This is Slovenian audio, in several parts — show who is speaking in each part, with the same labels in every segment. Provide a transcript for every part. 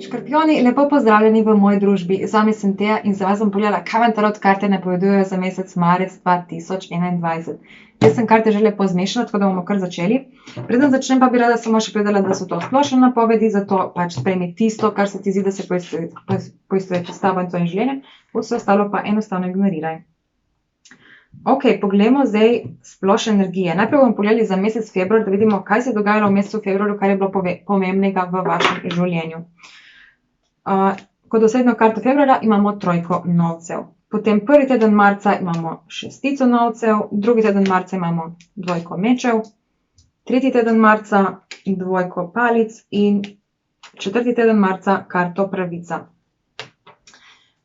Speaker 1: Škorpijoni, lepo pozdravljeni v moji družbi. Z vami sem Teja in za vas bom pogledala, kaj vam tarot karte napovedujejo za mesec marec 2021. Jaz sem karte že lepo zmešala, tako da bomo kar začeli. Preden začnem pa bi rada samo še povedala, da so to splošne napovedi, zato pač sprejmi tisto, kar se ti zdi, da se poistoveti s tabo in tvojim življenjem, vse ostalo pa enostavno ignoriraj. Ok, poglejmo zdaj splošne energije. Najprej bomo pogledali za mesec februar, da vidimo, kaj se je dogajalo v mesecu februarju, kar je bilo pomembnega v vašem življenju. Kot osrednjo karto februarja imamo trojko novcev. Potem prvi teden marca imamo šestico novcev, drugi teden marca imamo dvojko mečev, tretji teden marca dvojko palic in četrti teden marca karto pravica.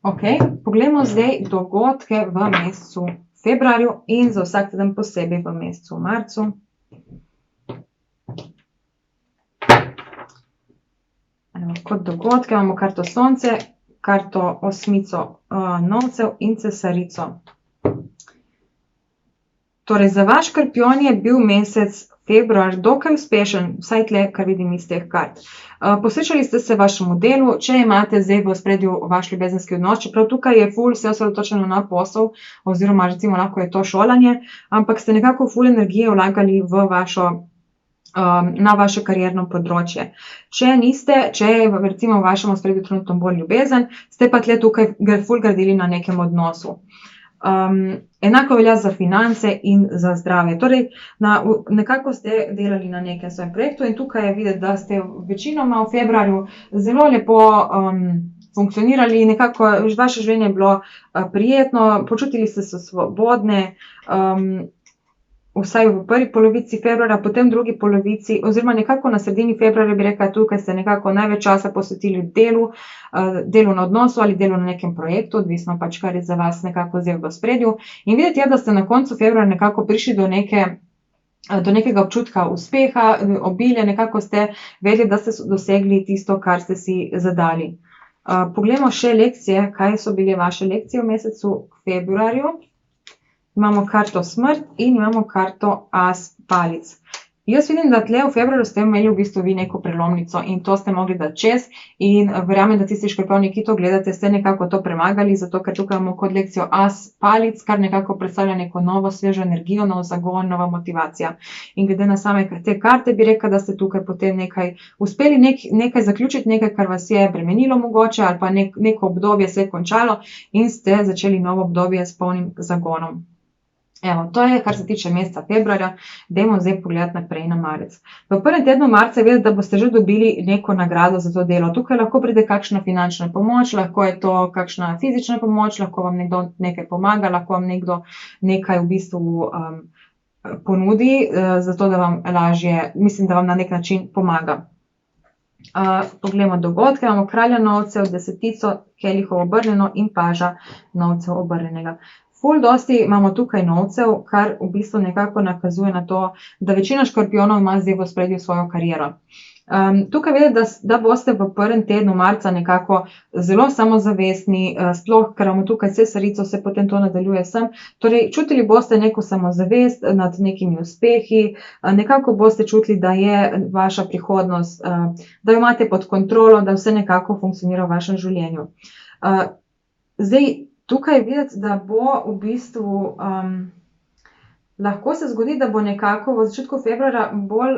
Speaker 1: Ok, poglejmo zdaj dogodke v mesecu februarju in za vsak teden posebej v mesecu marcu. Kot dogodke imamo karto sonce, karto osmico novcev in cesarico. Torej, za vaš škorpijon je bil mesec februar dokaj uspešen, vsaj tle, kar vidim iz teh kart. Posvečali ste se vašemu delu, če imate zdaj v ospredju vaš ljubezenski odnos, čeprav tukaj je ful vse osredotočeno na posel, oziroma recimo lahko je to šolanje, ampak ste nekako ful energije vlagali v na vaše karierno področje. Če niste, če je recimo v vašem ospredju trenutno bolj ljubezen, ste pa tle tukaj ful gradili na nekem odnosu. Enako velja za finance in za zdravje. Torej, nekako ste delali na nekem svojem projektu in tukaj je videti, da ste večinoma v februarju zelo lepo funkcionirali, nekako vaše življenje je bilo prijetno, počutili ste se svobodne, vsaj v prvi polovici februarja, potem drugi polovici, oziroma nekako na sredini februarja bi rekla, tukaj ste nekako največ časa posvetili delu na odnosu ali delu na nekem projektu, odvisno pač, kar je za vas nekako zdaj v ospredju. In videti je, da ste na koncu februarja nekako prišli do nekega občutka uspeha, obilja, nekako ste vedeli, da ste dosegli tisto, kar ste si zadali. Poglejmo še lekcije, kaj so bile vaše lekcije v mesecu februarju. Imamo karto smrt in imamo karto as palic. Jaz vidim, da tle v februarju ste imeli v bistvu vi neko prelomnico in to ste mogli dati čez in verjamem, da tisti škorpijoni, ki to gledate, ste nekako to premagali, zato ker tukaj imamo kot lekcijo as palic, kar nekako predstavlja neko novo, svežo energijo, nov zagon, nova motivacija. In glede na same te karte bi rekla, da ste tukaj potem uspeli nekaj zaključiti, nekaj, kar vas je bremenilo mogoče ali pa neko obdobje se je končalo in ste začeli novo obdobje s polnim zagonom. Evo, to je, kar se tiče meseca februarja, dajmo zdaj pogledati naprej na marec. V prvem tednu marca je videti, da boste že dobili neko nagrado za to delo. Tukaj lahko pride kakšna finančna pomoč, lahko je to kakšna fizična pomoč, lahko vam nekdo nekaj pomaga, lahko vam nekdo nekaj v bistvu ponudi, zato da vam lažje, mislim, da vam na nek način pomaga. Poglejmo dogodke, imamo kralja novcev, desetico kelihov obrnjeno in paža novcev obrnjenega. Ful dosti imamo tukaj novcev, kar v bistvu nekako nakazuje na to, da večina škorpijonov ima zdaj v ospredju svojo kariero. Tukaj vidite, da boste v prvem tednu marca nekako zelo samozavestni, sploh, ker imamo tukaj cesarico, se potem to nadaljuje sem. Torej, čutili boste neko samozavest nad nekimi uspehi, nekako boste čutili, da je vaša prihodnost, da jo imate pod kontrolo, da vse nekako funkcionira v vašem življenju. Zdaj, tukaj je videti, da bo v bistvu, lahko se zgodi, da bo nekako v začetku februarja bolj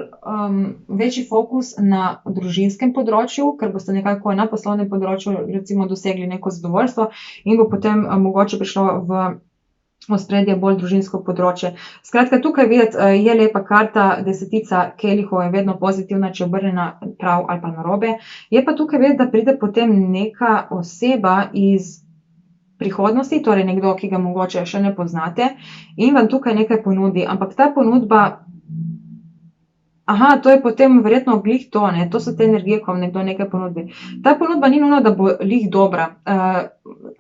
Speaker 1: večji fokus na družinskem področju, ker boste nekako na poslovnem področju recimo dosegli neko zadovoljstvo in bo potem mogoče prišlo v ospredje bolj družinsko področje. Skratka, tukaj videti je lepa karta, desetica kelihov je vedno pozitivna, če je obrnjena prav ali pa narobe. Je pa tukaj videti, da pride potem neka oseba iz prihodnosti, torej nekdo, ki ga mogoče še ne poznate in vam tukaj nekaj ponudi, ampak ta ponudba, to je potem verjetno glih to, ne, to so te energije, ko vam nekdo nekaj ponudi. Ta ponudba ni nujno, da bo glih dobra,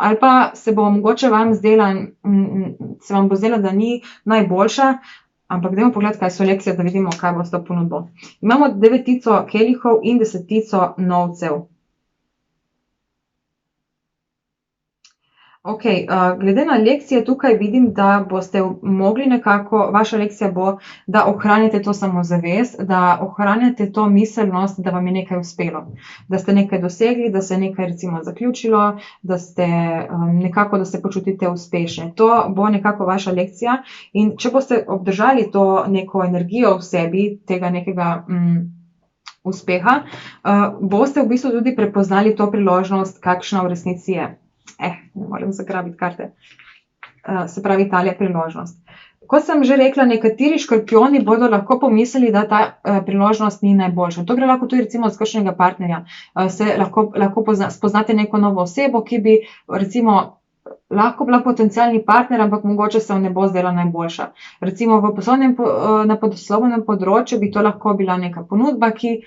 Speaker 1: ali pa se bo mogoče vam zdela, da ni najboljša, ampak dajmo pogledati, kaj so lekcije, da vidimo, kaj bo s to ponudbo. Imamo devetico kelihov in desetico novcev. Ok, glede na lekcije tukaj vidim, da boste mogli nekako, vaša lekcija bo, da ohranite to samozavest, da ohranjate to miselnost, da vam je nekaj uspelo, da ste nekaj dosegli, da se je nekaj recimo zaključilo, da ste nekako, da se počutite uspešne. To bo nekako vaša lekcija in če boste obdržali to neko energijo v sebi, tega nekega uspeha, boste v bistvu tudi prepoznali to priložnost, kakšna v resnici je. Ne morem zagrabiti karte. Se pravi, tale priložnost. Kot sem že rekla, nekateri škorpijoni bodo lahko pomislili, da ta priložnost ni najboljša. To gre lahko tudi recimo z kakšnega partnerja. Se lahko spoznate neko novo osebo, ki bi recimo lahko bila potencialni partner, ampak mogoče se vam ne bo zdela najboljša. Recimo na poslovnem področju bi to lahko bila neka ponudba, ki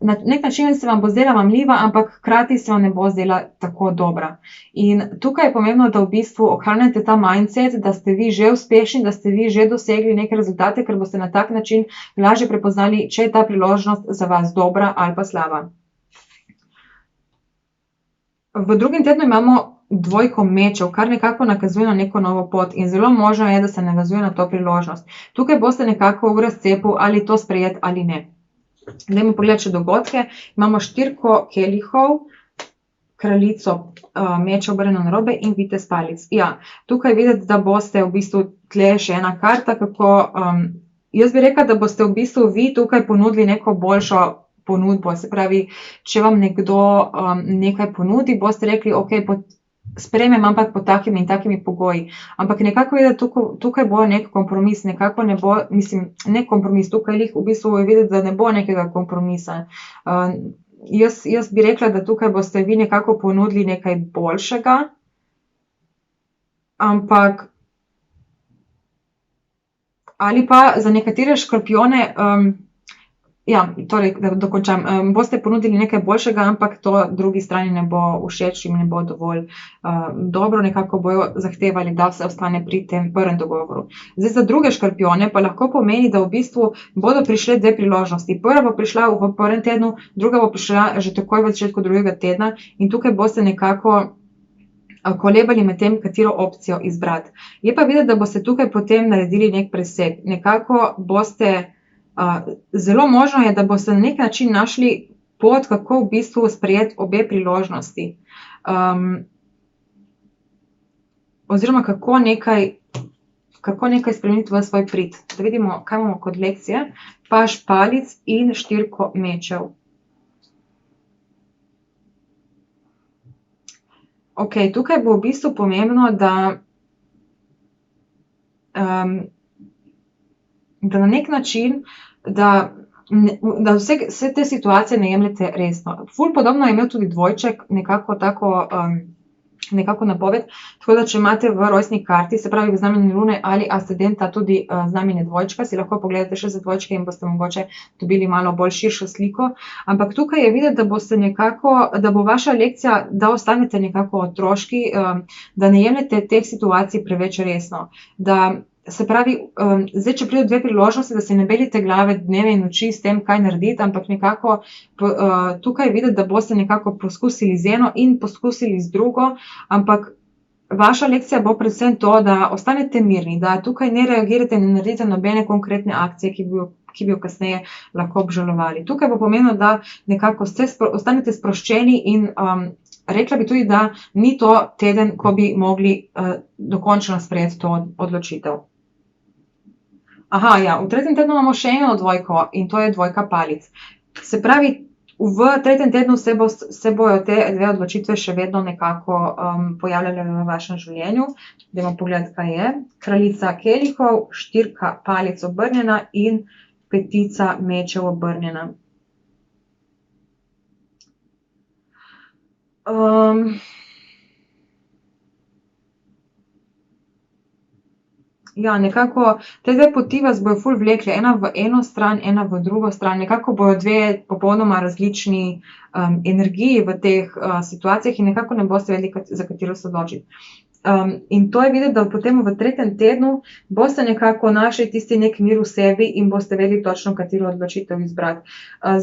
Speaker 1: na nek način se vam bo zdela mamljiva, ampak hkrati se vam ne bo zdela tako dobra. In tukaj je pomembno, da v bistvu ohranjate ta mindset, da ste vi že uspešni, da ste vi že dosegli neke rezultate, ker boste na tak način lažje prepoznali, če je ta priložnost za vas dobra ali pa slaba. V drugem tednu imamo dvojko mečev, kar nekako nakazuje na neko novo pot in zelo možno je, da se navezuje na to priložnost. Tukaj boste nekako v razcepu, ali to sprejeti ali ne. Dajmo pogledati še dogodke. Imamo štirko kelihov, kraljico mečev obrnjeno narobe in vitez palic. Ja, tukaj videti, da boste v bistvu, tle še ena karta, kako, jaz bi rekla, da boste v bistvu vi tukaj ponudili neko boljšo ponudbo. Se pravi, če vam nekdo nekaj ponudi, boste rekli, ok, sprejmem, ampak pod takimi in takimi pogoji. Ampak nekako je, da tukaj bo nek kompromis, nekako ne bo, ne kompromis, tukaj v bistvu je videti, da ne bo nekega kompromisa. Jaz bi rekla, da tukaj boste vi nekako ponudili nekaj boljšega, ampak ali pa za nekatere škorpijone, torej, da dokončam, boste ponudili nekaj boljšega, ampak to drugi strani ne bo všeč in ne bo dovolj dobro, nekako bojo zahtevali, da se ostane pri tem prvem dogovoru. Zdaj, za druge škorpijone pa lahko pomeni, da v bistvu bodo prišle dve priložnosti. Prva bo prišla v prvem tednu, druga bo prišla že takoj v začetku drugega tedna in tukaj boste nekako kolebali med tem, katero opcijo izbrati. Je pa videti, da boste tukaj potem naredili nek presek. Nekako boste zelo možno je, da boste na nek način našli pot, kako v bistvu sprejeti obe priložnosti. Oziroma, kako nekaj spremeniti v svoj prid. Da vidimo, kaj imamo kot lekcije. Paž palic in štirko mečev. Ok, tukaj bo v bistvu pomembno, da na nek način, da vse te situacije ne jemljete resno. Ful podobno je imel tudi dvojček, nekako napoved, tako da če imate v rojstni karti, se pravi v znamenju lune ali ascendenta tudi znamenje dvojčka, si lahko pogledate še za dvojčke in boste mogoče dobili malo bolj širšo sliko. Ampak tukaj je videti, da boste nekako, da bo vaša lekcija, da ostanete nekako otroški, da ne jemljete teh situacij preveč resno. Se pravi, zdaj, če pride dve priložnosti, da se ne belite glave dneve in noči s tem, kaj narediti, ampak nekako tukaj je videti, da boste nekako poskusili z eno in poskusili z drugo, ampak vaša lekcija bo predvsem to, da ostanete mirni, da tukaj ne reagirate in ne naredite nobene konkretne akcije, ki bi jo kasneje lahko obžalovali. Tukaj bo pomembno, da nekako ostanete sproščeni in rekla bi tudi, da ni to teden, ko bi mogli dokončno sprejeti to odločitev. V tretjem tednu imamo še eno dvojko in to je dvojka palic. Se pravi, v tretjem tednu se bojo te dve odločitve še vedno nekako pojavljale v vašem življenju. Dajmo pogledati, kaj je. Kraljica kelihov, štirka palic obrnjena in petica mečev obrnjena. Nekako te dve poti vas bojo ful vlekli, ena v eno stran, ena v drugo stran, nekako bojo dve popolnoma različni energiji v teh situacijah in nekako ne boste vedeli, za katero se odločiti. In to je videti, da potem v tretjem tednu boste nekako našli tisti nek mir v sebi in boste vedeli točno, katero odločitev izbrati.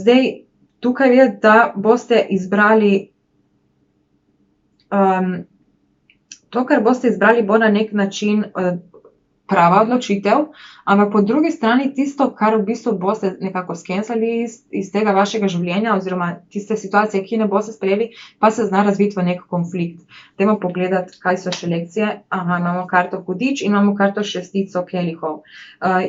Speaker 1: Zdaj, tukaj videti, da boste izbrali to, kar boste izbrali, bo na nek način prava odločitev, ampak po drugi strani tisto, kar v bistvu boste nekako skenslali iz tega vašega življenja oziroma tiste situacije, ki ne boste sprejeli, pa se zna razviti v nek konflikt. Dajmo pogledati, kaj so še lekcije. Aha, imamo karto hudič in imamo karto šestico kelihov.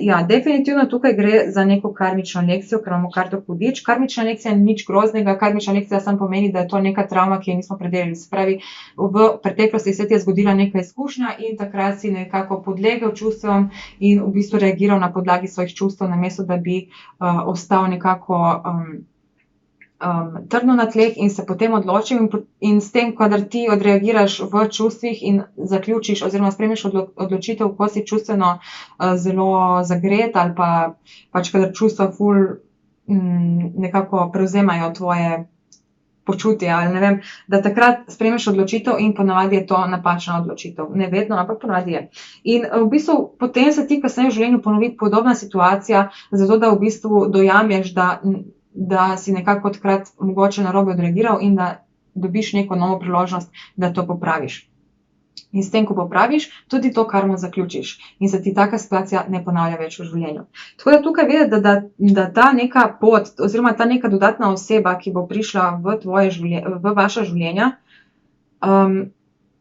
Speaker 1: Ja, definitivno tukaj gre za neko karmično lekcijo, ker imamo karto hudič. Karmična lekcija ni nič groznega, karmična lekcija samo pomeni, da je to neka travma, ki je nismo predelali. Se pravi, v preteklosti se ti je zgodila neka izkušnja in takrat si nekako podlegel čustvom in v bistvu reagiral na podlagi svojih čustev, namesto da bi ostal nekako trdno na tleh in se potem odločil in s tem, kadar ti odreagiraš v čustvih in zaključiš oziroma sprejmeš odločitev, ko si čustveno zelo zagret ali pa pač kadar čustva ful nekako prevzemajo tvoje počutje ali ne vem, da takrat sprejmeš odločitev in ponavadi je to napačna odločitev. Ne vedno, ampak ponavadi je. In v bistvu potem se ti kasneje v življenju ponovi podobna situacija, zato da v bistvu dojameš, da si nekako takrat mogoče narobe odreagiral in da dobiš neko novo priložnost, da to popraviš. In s tem, ko popraviš, tudi to karmo zaključiš in se ti taka situacija ne ponavlja več v življenju. Tako da tukaj vedeti, da ta neka pot oziroma ta neka dodatna oseba, ki bo prišla v vaša življenja,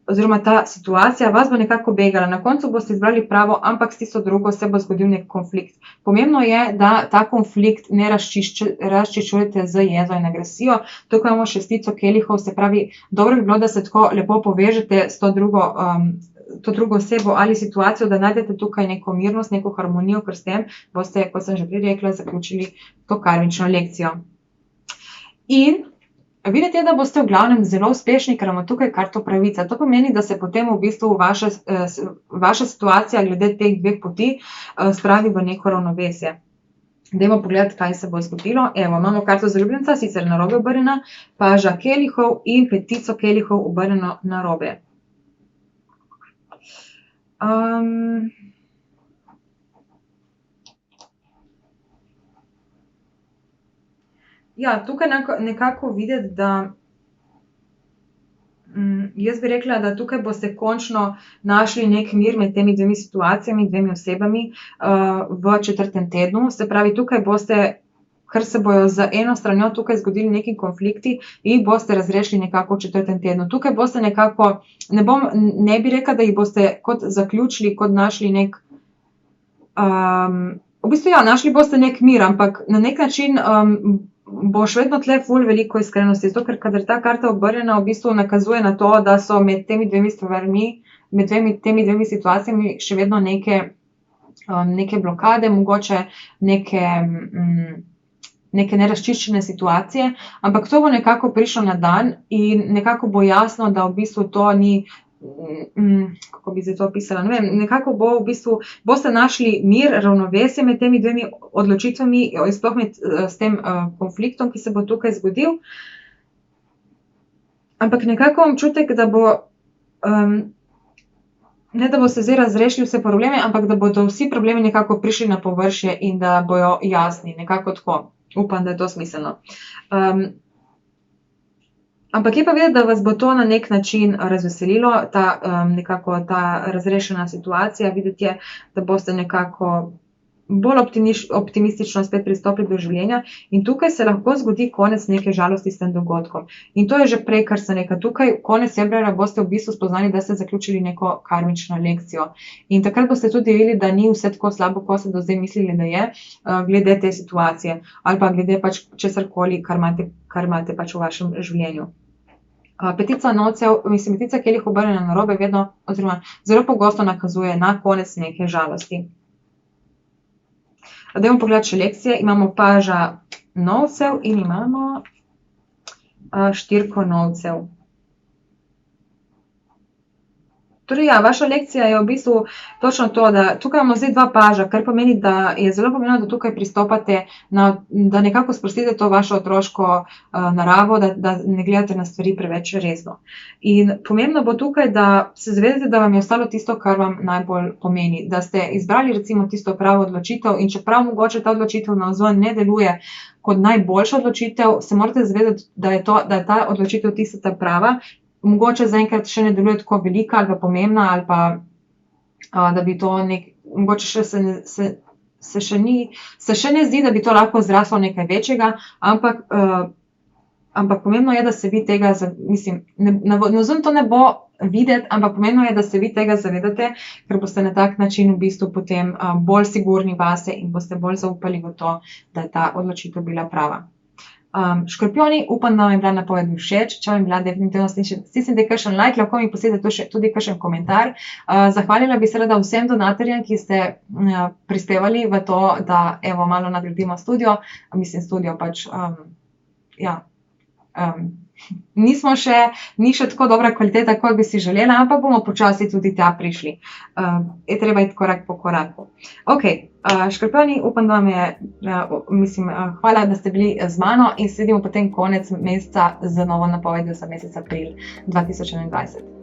Speaker 1: oziroma ta situacija vas bo nekako begala. Na koncu boste izbrali pravo, ampak s tisto drugo se bo zgodil nek konflikt. Pomembno je, da ta konflikt ne razčiščujete z jezo in agresijo. Tukaj imamo šestico kelihov, se pravi, dobro bi bilo, da se tako lepo povežete s to drugo osebo ali situacijo, da najdete tukaj neko mirnost, neko harmonijo, ker s tem boste, kot sem že prej rekla, zaključili to karmično lekcijo. In videti je, da boste v glavnem zelo uspešni, ker imamo tukaj karto pravica. To pomeni, da se potem v bistvu vaša situacija glede teh dveh poti spravi v neko ravnovesje. Dajmo pogledati, kaj se bo zgodilo. Evo, imamo karto zaljubljenca, sicer narobe obrnjena, paža kelihov in petico kelihov obrnjeno narobe. Ja, tukaj nekako videti, da jaz bi rekla, da tukaj boste končno našli nek mir med temi dvemi situacijami, dvemi osebami v 4. tednu. Se pravi, tukaj boste, ker se bojo z eno stranjo tukaj zgodili neki konflikti, jih boste razrešili nekako v 4. tednu. Tukaj boste nekako, ne bi rekla, da jih boste kot zaključili, kot našli nek, v bistvu ja, našli boste nek mir, ampak na nek način bo še vedno tle ful veliko iskrenosti, zato ker kadar ta karta obrnjena v bistvu nakazuje na to, da so med temi dvemi stvarmi, med temi dvemi situacijami še vedno neke blokade, mogoče neke nerazčiščene situacije, ampak to bo nekako prišlo na dan in nekako bo jasno, da v bistvu to ni, kako bi se to opisala, ne vem, nekako bo v bistvu, boste našli mir, ravnovesje med temi dvemi odločitvami, sploh s tem konfliktom, ki se bo tukaj zgodil. Ampak nekako imam občutek, da bo, ne da boste zdaj razrešili vse probleme, ampak da bodo vsi problemi nekako prišli na površje in da bojo jasni, nekako tako. Upam, da je to smiselno. Ampak je pa vedeti, da vas bo to na nek način razveselilo, nekako ta razrešena situacija. Videti je, da boste nekako bolj optimistično spet pristopili do življenja in tukaj se lahko zgodi konec neke žalosti s tem dogodkom. In to je že prej, kar sem rekla. Tukaj konec februarja boste v bistvu spoznali, da ste zaključili neko karmično lekcijo. In takrat boste tudi videli, da ni vse tako slabo, kot ste do zdaj mislili, da je, glede te situacije ali pa glede pač česarkoli, kar imate pač v vašem življenju. Petica novcev, petica kelihov obrnjena narobe vedno oziroma zelo pogosto nakazuje na konec neke žalosti. Dajmo pogledati še lekcije. Imamo paža novcev in imamo štirko novcev. Torej ja, vaša lekcija je v bistvu točno to, da tukaj imamo zdaj dva paža, kar pomeni, da je zelo pomembno, da tukaj pristopate, da nekako sprostite to vašo otroško naravo, da ne gledate na stvari preveč resno. In pomembno bo tukaj, da se zavedate, da vam je ostalo tisto, kar vam najbolj pomeni, da ste izbrali recimo tisto pravo odločitev in čeprav mogoče ta odločitev navzven ne deluje kot najboljša odločitev, se morate zavedati, da je ta odločitev tista prava. mogoče zaenkrat še ne deluje tako velika ali pa pomembna, ali pa da bi to mogoče še se še ne zdi, da bi to lahko zraslo nekaj večjega, ampak pomembno je, da se vi tega, navzven to ne bo videti, ampak pomembno je, da se vi tega zavedate, ker boste na tak način v bistvu potem bolj sigurni vase in boste bolj zaupali v to, da je ta odločitev bila prava. Škorpijoni, upam, da vam je bila napoved všeč. Če vam je bila, definitivno stisnite kakšen like, lahko mi posebej tudi kakšen komentar. Zahvalila bi se rada vsem donatorjem, ki ste prispevali v to, da evo malo nadgradimo studio. Mislim, studio pač, ni še tako dobra kvaliteta, kot bi si želela, ampak bomo počasi tudi tja prišli. Je treba iti korak po koraku. Ok, Škorpijoni, upam, da vam je, hvala, da ste bili z mano in se vidimo potem konec meseca z novo napovedjo za mesec april 2021.